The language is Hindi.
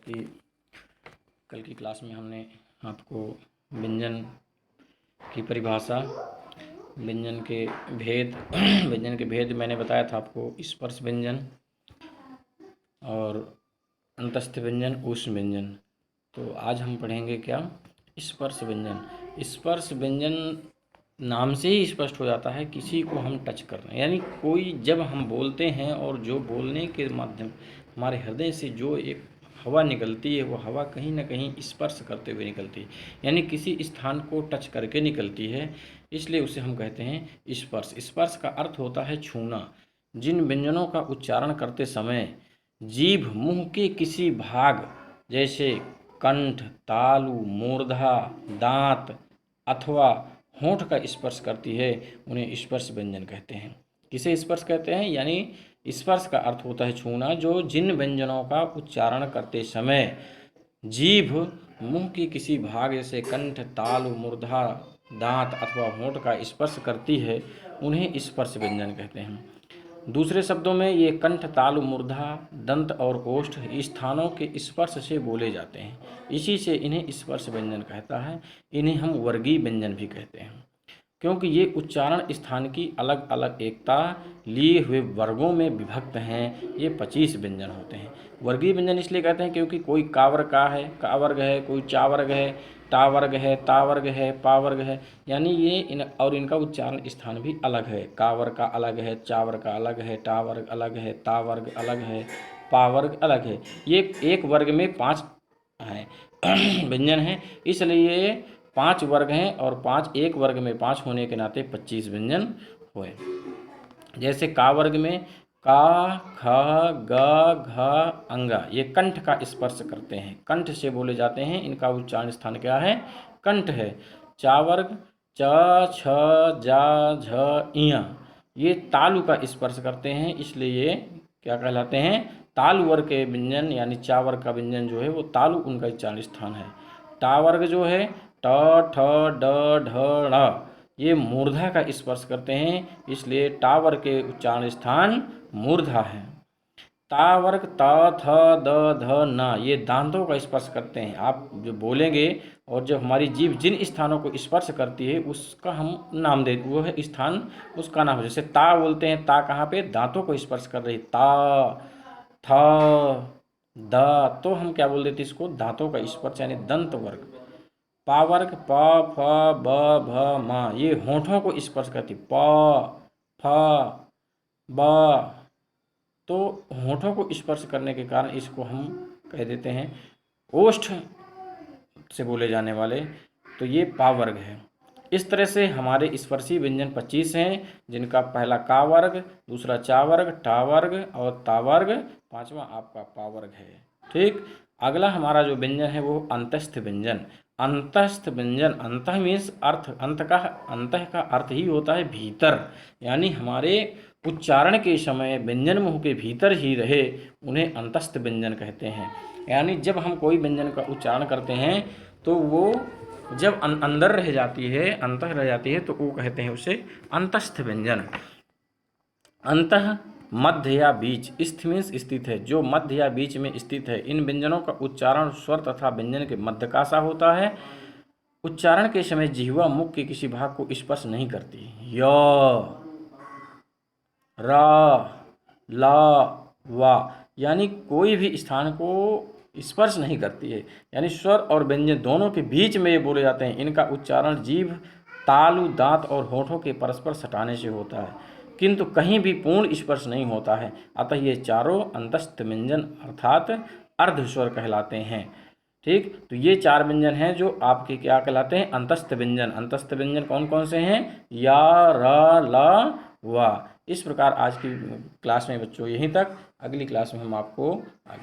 कि कल की क्लास में हमने आपको व्यंजन की परिभाषा, व्यंजन के भेद व्यंजन के भेद मैंने बताया था आपको, स्पर्श व्यंजन और अंतस्थ व्यंजन, ऊष्म व्यंजन। तो आज हम पढ़ेंगे क्या, स्पर्श व्यंजन। स्पर्श व्यंजन नाम से ही स्पष्ट हो जाता है किसी को हम टच कर रहे हैं, यानी कोई जब हम बोलते हैं और जो बोलने के माध्यम हमारे हृदय से जो एक हवा निकलती है, वो हवा कहीं ना कहीं स्पर्श करते हुए निकलती है, यानी किसी स्थान को टच करके निकलती है, इसलिए उसे हम कहते हैं स्पर्श। स्पर्श का अर्थ होता है छूना। जिन व्यंजनों का उच्चारण करते समय जीभ मुंह के किसी भाग जैसे कंठ, तालु, मूर्धा, दांत अथवा होंठ का स्पर्श करती है, उन्हें स्पर्श व्यंजन कहते हैं। किसे स्पर्श कहते हैं? यानी स्पर्श का अर्थ होता है छूना। जो जिन व्यंजनों का उच्चारण करते समय जीभ मुंह के किसी भाग जैसे कंठ, तालु, मूर्धा, दांत अथवा होंठ का स्पर्श करती है, उन्हें स्पर्श व्यंजन कहते हैं। दूसरे शब्दों में ये कंठ, तालु, मूर्धा, दंत और ओष्ठ स्थानों के स्पर्श से बोले जाते हैं, इसी से इन्हें स्पर्श व्यंजन कहता है। इन्हें हम वर्गीय व्यंजन भी कहते हैं, क्योंकि ये उच्चारण स्थान की अलग अलग एकता लिए हुए वर्गों में विभक्त हैं। ये 25 व्यंजन होते हैं। वर्गीय व्यंजन इसलिए कहते हैं क्योंकि कोई का वर्ग है, कोई चा वर्ग है, टा वर्ग है, ता वर्ग है, पा वर्ग है, यानी ये इनका उच्चारण स्थान भी अलग है। का वर्ग का अलग है, चा वर्ग का अलग है, टा वर्ग अलग है, ता वर्ग अलग है, पा वर्ग अलग है। ये एक वर्ग में 5 हैं व्यंजन हैं, इसलिए 5 वर्ग हैं और 5 एक वर्ग में 5 होने के नाते 25 व्यंजन हुए। जैसे का वर्ग में का, ख, ग, घ, अंगा ये कंठ का स्पर्श करते हैं, कंठ से बोले जाते हैं, इनका उच्चारण स्थान क्या है? कंठ है। चा वर्ग च, छ, जा, झ, इया ये तालु का स्पर्श करते हैं, इसलिए ये क्या कहलाते हैं? तालु वर्ग के व्यंजन, यानी चा वर्ग का व्यंजन जो है वो तालु उनका उच्चारण स्थान है। टा वर्ग जो है ट, ठ, ड, ढ, ढ़ ये मूर्धा का स्पर्श करते हैं, इसलिए टा वर्ग के उच्चारण स्थान मूर्धा है। ता वर्ग त, थ, द, ध, न ये दांतों का स्पर्श करते हैं। आप जो बोलेंगे और जब हमारी जीभ जिन स्थानों को स्पर्श करती है उसका हम नाम दे, वो है स्थान, उसका नाम है। जैसे ता बोलते हैं, ता कहाँ पे? दांतों को स्पर्श कर रही, ता, थ, द, तो हम क्या बोल देते इसको? दांतों का स्पर्श, यानी दंत वर्ग। पा वर्ग प, फ, ब, भ, म ये होठों को स्पर्श करती, प, फ, ब, तो होठों को स्पर्श करने के कारण इसको हम कह देते हैं ओष्ठ से बोले जाने वाले, तो ये पा वर्ग है। इस तरह से हमारे स्पर्शी व्यंजन 25 हैं, जिनका पहला का वर्ग, दूसरा चा वर्ग, टा वर्ग और ता वर्ग, पांचवा आपका पा वर्ग है। ठीक, अगला हमारा जो व्यंजन है वो अंतस्थ व्यंजन। अंतस्थ व्यंजन, अंतः मीन्स अर्थ, अंतः का अर्थ ही होता है भीतर, यानी हमारे उच्चारण के समय व्यंजन मुंह के भीतर ही रहे, उन्हें अंतस्थ व्यंजन कहते हैं। यानी जब हम कोई व्यंजन का उच्चारण करते हैं तो वो जब अंदर रह जाती है, अंतः रह जाती है, तो वो कहते हैं उसे अंतस्थ व्यंजन। अंतः मध्य या बीच, स्थ मीन्स स्थित है, जो मध्य या बीच में स्थित है। इन व्यंजनों का उच्चारण स्वर तथा व्यंजन के मध्य का सा होता है। उच्चारण के समय जिह्वा मुख के किसी भाग को स्पर्श नहीं करती। य, र, ल, व यानी कोई भी स्थान को स्पर्श नहीं करती है, यानी स्वर और व्यंजन दोनों के बीच में ये बोले जाते हैं। इनका उच्चारण जीभ, तालु, दांत और होठों के परस्पर सटाने से होता है, किंतु कहीं भी पूर्ण स्पर्श नहीं होता है। अतः ये चारों अंतस्थ व्यंजन अर्थात अर्ध स्वर कहलाते हैं। ठीक, तो ये 4 व्यंजन हैं जो आपके क्या कहलाते हैं? अंतस्थ व्यंजन। अंतस्थ व्यंजन कौन कौन से हैं? या, र, ल, व। इस प्रकार आज की क्लास में बच्चों यहीं तक। अगली क्लास में हम आपको आगे